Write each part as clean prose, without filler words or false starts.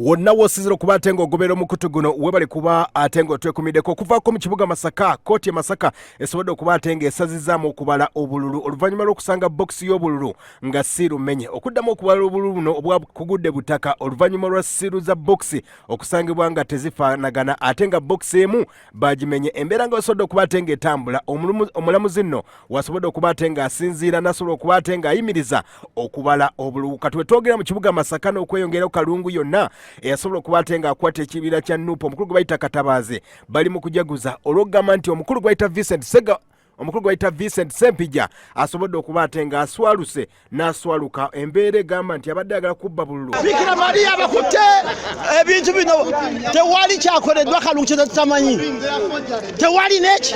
wonna wosizira okuba ate ng'ogobera omukutu guno webale kuba ate ng'otwekumiddeko okuvaako mu kibuga Masaka. Kkooti ya Masaka esobodde okuba ate ng'esazizaamu okubala obululu oluvannyuma lw'okusanga bokisi y'obululu nga si lumenye. Okuddamu okubala obululu buno obwakugudde butaka oluvannyuma lwa siiru za bokisi okusangibwa nga tezifaanagana ate nga bokisi emu baagimenye. Embeera nga esobodde okuba ate ng'etambula omulamuzi nno wasobodde okuba ate ng'asinziira nasobola okuba ate ng'ayimiriza okubala obululu. Kati we twogera mu kibuga Masaka n'okweyongeraho Kalungu yonna eyasobola okuba ate ng'akwata ekibira kya Nuupu omukulu gwe bayita Katabaze bali mu kujaguza olw'okugamba nti omukulu gwe bayita Vincent Sempija asobodde okuba ate ng'aswaluse n'aswaluka. Embeera egamba nti abadde agala kubba bululu. Bikira Mariya bakutte ebintu bino tewali kyakoleddwa Kalungu kye tutamanyi. Tewali neki.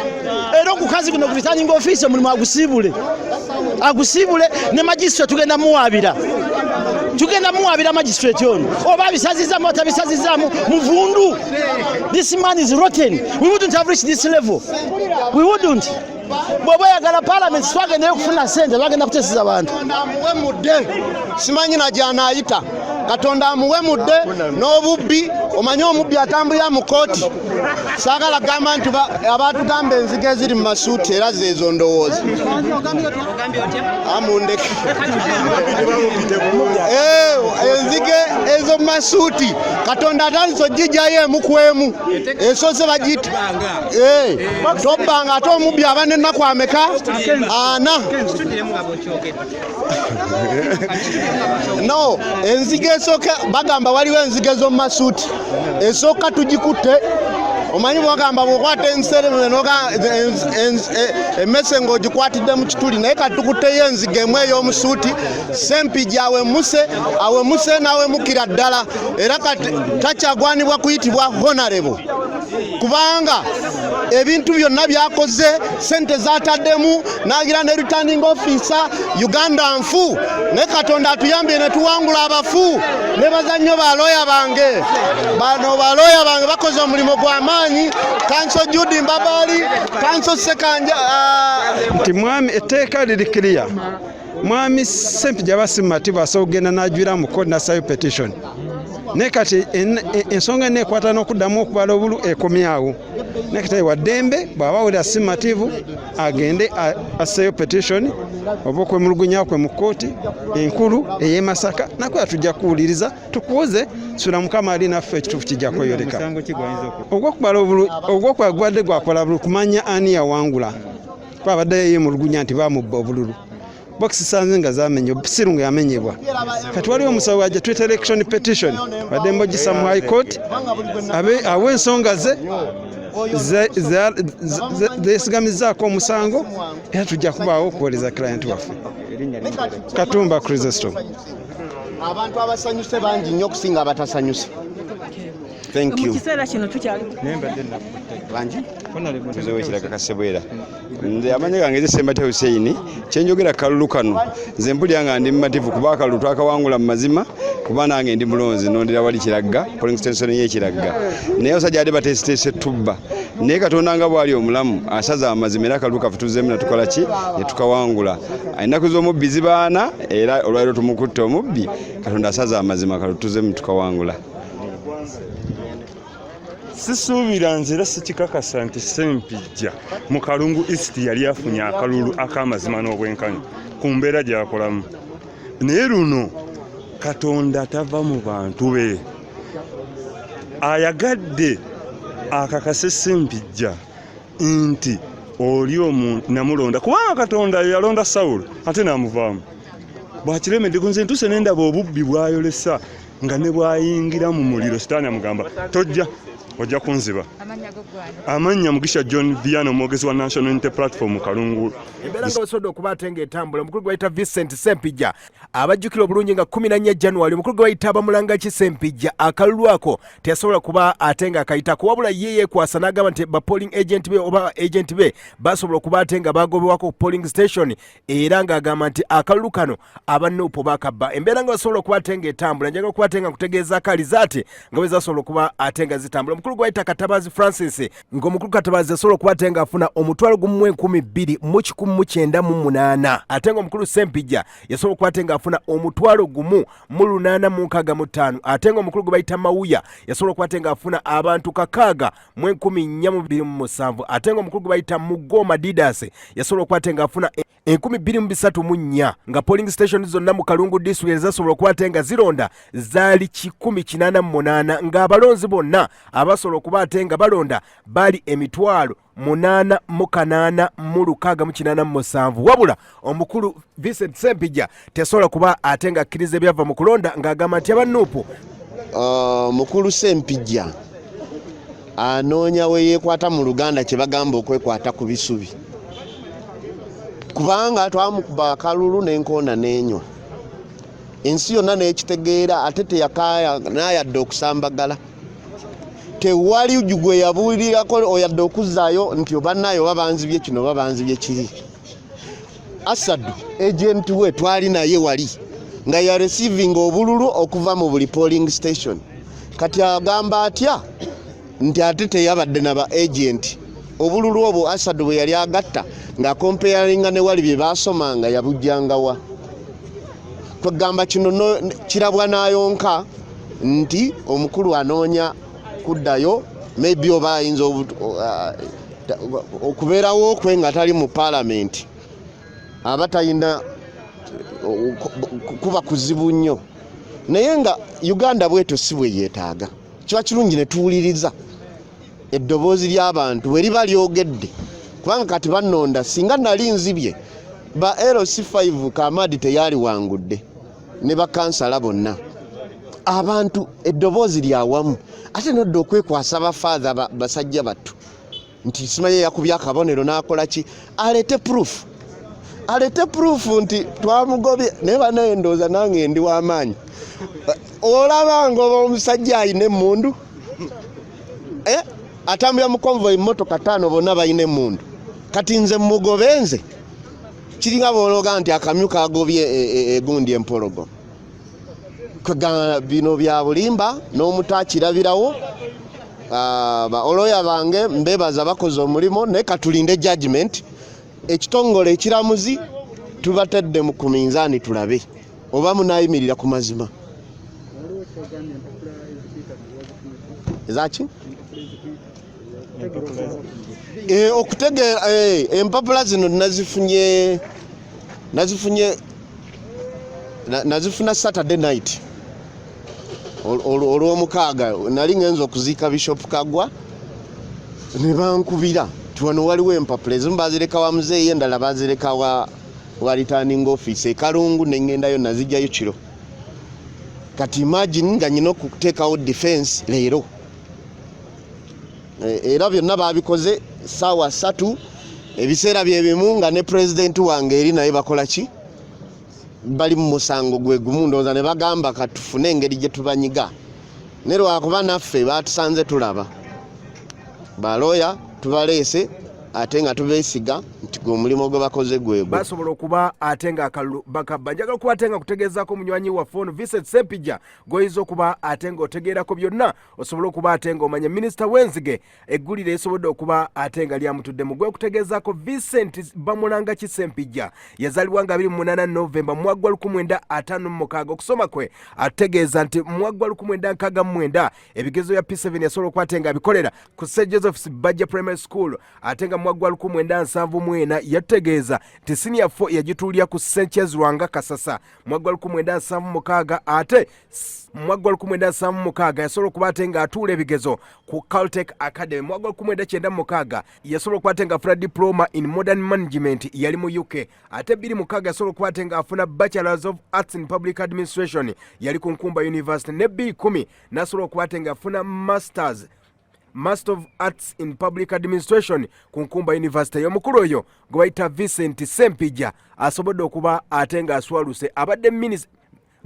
Era okukazi kuno ku returning office mulimu agusiibule ne magistrate tugenda muwaabira magistrate ono oba bisazizaamu otabisazizaamu muvundu. This man is rotten. We wouldn't have reached this level. We wouldn't. Bw'oba oyagala parliament twagendeyo kufuna ssente bagenda kuteeseza abantu. Amuwe mudde simanyi na gy'anaayita Katonda amuwe mudde n'obubbi. Omanyi omubbi atambulira mu kooti saagala gamba nti abatugamba enzige eziri mu masuuti era zeezo ndowooza amundeke enzige ezo mu masuuti Katonda atandise ogijjayo emu ku emu esose bagiyita tobbanga ate omubbi aba n'ennaku ameka ana no enzige esooka bagamba waliwo enzige zo mu masuuti esooka tugikutte. Omanyi bwagamba bw'okwata enseremune emmese ng'ogikwatidde mu kituli naye kati tukutteyo enzige emu ey'omusuuti Sempija awemuse n'awemukira ddala era kati takyagwanibwa kuyitibwa honorable kubanga ebintu byonna byakoze sente zataddemu n'agira ne returning officer Uganda nfu naye Katonda atuyambye ne tuwangula abafu ne bazannyo balooya bange balooya bange bakoze omulimu gw'amaanyi. Kanso Judy Mbabali Kanso Sekanja nti mwami etteeka liri clear. Mwami Sempija basimativu asobola okugenda n'ajwira mu kkooti n'assayo petition naye kati ensonga eneekwata n'okuddamu okubala obulu ekomyawo naye kati waddembe bw'aba awulira simativu agende assayo petition oba okwemulugunya kwe mu kkooti enkulu ey'e Masaka nakwe tujja kuwuliriza tukuuze sula Mukama ali naffe ekituufu kijja kweyoleka. Ogw'okubala obulu ogw'okwagwadde gwakola bulu kumanya ani yawangula kuba abaddeyo yeemulugunya nti bamubba obululu. Bokisi sanze nga zamenye sirungu yamenyebwa kati waliwo omusawo ajja tweta election petition badde mbogisa mu high court awe ensonga ze zesigamizaako omusango era tujja kubaawo okuwoleza client waffe Katumba Chrysostom. Abantu abasanyuse bangi nnyo okusinga abatasanyuse. Thank you. Mukiseera kino tukyali bangi tuzewe kiraga kasebwera nze amanya gange ezisemba te Hussein kyenjogera kalulu kano nze mpulira nga ndi mumativu kuba akalulu twakawangula mu mazima kuba nange ndi mulonzi nondera wali Kiragga polling station ye Kiragga naye osajja ade batesitese tubba naye Katonda nga bwali omulamu asaza amazima era akalulu kafutuzeemu natukola ki ne tukawangula ennaku z'omubbi zibaana era olwaliro tumukutte omubbi Katonda asaza amazima kalutuzeemu tukawangula. Sisuubira nze era sikikakasa nti Sempija mu Kalungu East yali afunye akalulu ak'amazima n'obwenkanya ku mbeera gy'akolamu naye luno Katonda tava mu bantu be ayagadde akakase Sempija nti oli omuntu namulonda kubanga Katonda yalonda Sawulo ate n'amuvaamu bw'akiremedde ku nze ntuse n'endaba obubbi bw'ayolesa nga ne bw'ayingira mu muliro sitaani amugamba tojja ojja kunziba. Amanya Mugisha John Viano omwogezi wa National Unity Platform Kalungu. Embeera nga basobodde okuba ate ng'etambula omukulu gwe bayita Vincent Sempija abajjukira obulungi nga 14 January omukulu gwe bayita Abamulangaki Sempija akalulu ako teyasobola kuba ate ng'akayitako wabula ye yeekwasa n'agamba nti ba polling agent be oba agent be basobola okuba ate nga bagobebwako ku polling station era ng'agamba nti akalulu kano abanuupu bakabba. Embeera nga basobola okuba ate ng'etambula njagala okuba ate nga nkutegeeza akali zaate nga bwe zasobola okuba ate nga zitambula. omukulu gwaita Katabazi Francis ng'omukulu Katabazi asobola okuba ate ng'afuna omutwalo gumu mu 12,198 ate ng'omukulu Sempijja yasobola okuba ate ng'afuna omutwalo gumu mu 865 ate ng'omukulu gwe bayita Mawuya yasobola okuba ate ng'afuna abantu 6,427 ate ng'omukulu gwe bayita Mugoma Didas yasobola okuba ate ng'afuna 234 nga polling station zonna mu Kalungu district zasobola okuba ate nga zironda zaali 188 ng'abalonzi bonna abasobola okuba ate nga balonda bali 8,886 wabula omukulu Vincent Sempijja tesobola kuba ate nga akkiriza ebyava mu kulonda ng'agamba nti abanuupu mukulu Sempijja anoonya we yeekwata mu Luganda kye bagamba okwekwata ku bisubi kubanga twamukuba akalulu n'enkoona n'enywa ensi yonna n'ekitegeera ate teyakaya n'ayadde okusambagala tewali gwe yabuulirako oyadde okuzzaayo nti obannayo babanzibye kino babanzibye kiri Asadu agent we twali naye wali nga ya receiving obululu okuva mu buli polling station kati agamba atya nti ate teyabadde naba agent obululu obwo Asadu bwe yali agatta nga comparinga ne wali bye basomanga yabujjangawa twagamba kino kirabwa n'ayonka nti omukulu anoonya kuddayo maybe oba ayinza okubeerawo kwe nga tali mu parliament aba talina kuba kuzibu nnyo naye nga Uganda bweto si bwe yeetaaga kiba kirungi ne tuwuliriza eddoboozi ly'abantu bwe liba lyogedde kubanga kati bannonda singa nali nzibye ba LC5 Kamadi teyali wangudde ne bakansala bonna abantu eddoboozi lyawamu ate nodda okwekwasa bafaatha basajja battu nti simaye yakubya akabonero n'akola ki alete proof nti twamugobye naye banaye ndooza nange ndi w'amaanyi olaba ngoba omusajja ayina emmundu atambula mu convoy mmotoka 5 bonna bayina emmundu kati nze mugobe nze kiringa boologa nti akamyu kagobye egundi empologoma kwegamba bino bya bulimba n'omutakirabirawo oloya bange mbebaza bakoze omulimo naye katulinde judgment ekitongole ekiramuzi tubatedde mu kuminzaani tulabe oba munayimirira ku mazima ezaki okutegeera empapula zino nazifuna Saturday night olw'omukaaga nali ngenza okuziika Bishop Kagwa ne bankubira tiwano waliwo empapula ezimu bazireka wa muzeeyi endala bazireka wa returning office e Kalungu nengendayo nazijjayo kiro kati imagine nga nyina okuteekawo defense leero era byonna babikoze saawa 3 ebiseera bye bimu nga ne president wange eri naye bakola ki bali mu musango gwe gumu ndowooza ne bagamba katufune engeri gye tubanyiga ne lwakuba naffe batusanze tulaba baloya tubaleese ate nga tubeesiga nti gwe omulimu gwe bakoze gwegwe basobola okuba ate nga akalulu bakabba njagala okuba ate nga kutegeezaako munywanyi waffe ono Vincent Sempijja goyinza okuba ate nga otegeerako byonna osobola okuba ate nga omanya minisita w'enzige eggulire esobodde okuba ate nga lyamutudde mu gwe kutegeezaako Vincent Bamulanga Sempijja yazaalibwa nga 28 Novemba mu 1956 okusoma kwe ategeeza nti mu 1969 ebigezo ya P7 yasobola okuba ate nga abikolera ku St Joseph's Bajja Primary School ate nga mu 1974 yategeeza nti senior 4 yagituulira ku St Charles Lwanga Kasasa mu 1976 ate mu 1976 yasobola okuba ate nga atuula ebigezo ku Caltech Academy mu 1996 yasobola okuba ate nga afuna diploma in modern management yali mu UK ate 2006 yasobola okuba ate nga afuna bachelors of arts in public administration yali ku Nkumba University ne 2010 nasobola okuba ate nga afuna Master of Arts in Public Administration ku Nkumba University. Omukulu oyo gwe bayita Vincent Sempijja asobodde okuba ate nga aswaluse abadde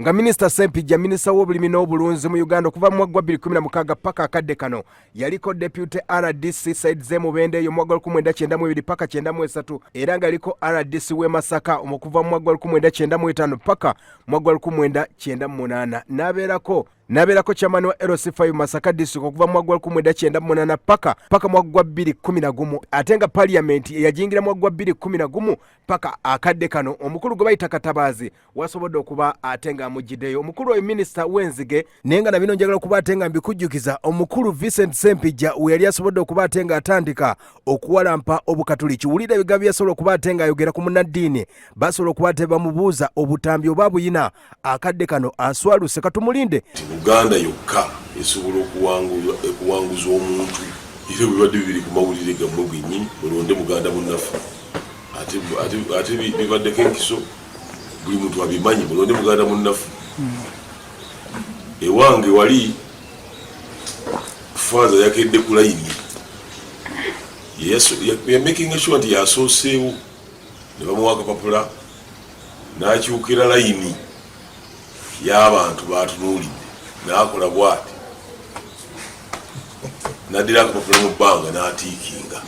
nga Minister Sempijja minisita w'obulimi n'obulunzi mu Uganda okuva mu 2016 paka akadde kano yaliko Deputy RDC Said Zemubende eyo mu 1992 paka 93 era nga yaliko RDC w'e Masaka okuva mu 1995 paka mu 1998 n'abeerako nabeerako chairman wa LC5 Masaka District okuva mu mwaka 1998 paka mu mwaka 2011 ate nga parliament eyajingira mu mwaka 2011 paka akadde kano omukulu gwe bayita Katabazi wasobodde okuba ate nga amujjiddeyo omukulu oyo minisita w'enzige naye nga nabino njagala okuba ate nga mbikujjukiza omukulu Vincent Sempijja we yali asobodde okuba ate nga atandika okuwalampa obukatuliki wulira ebigambo byasobola okuba ate nga ayogera ku munnaddiini basobola okuba ate bamubuuza obutambi oba buyina akadde kano aswaluse katumulinde Uganda yokka esobola okuwanguza omuntu era bibadde bibiri ku mawulire gammwe gwennyini mulonde muganda munnafu ate bibaddeko enkiso buli muntu abimanyi mulonde muganda munnafu ewange wali faaza yakedde ku layini yamaking sure nti yasooseewo ne bamuwa akapapula n'akyukira layini y'abantu batunuulidde n'akola bw'ati n'addira akapapula mu bbanga n'atiikinga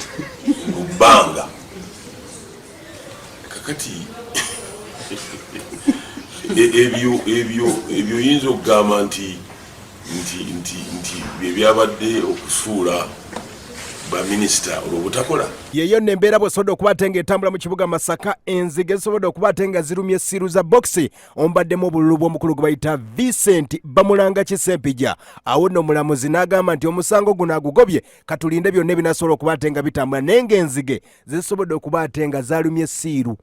mu bbanga kakati ebyo oyinza okugamba nti byabadde okusuula baminisita olw'obutakola yeyo nembeera bw'esobodde okuba ate nga etambula mu kibuga Masaka enzige zisobodde okuba ate nga zirumye essiiru za bokisi ombaddemu obululu bw'omukulu gwe bayita Vincent Bamulanga Kisempijja awo nno omulamuzi n'agamba nti omusango guno agugobye katulinde byonna ebinasobola okuba ate nga bitambula naye ng'enzige zisobodde okuba ate nga zaalumye essiiru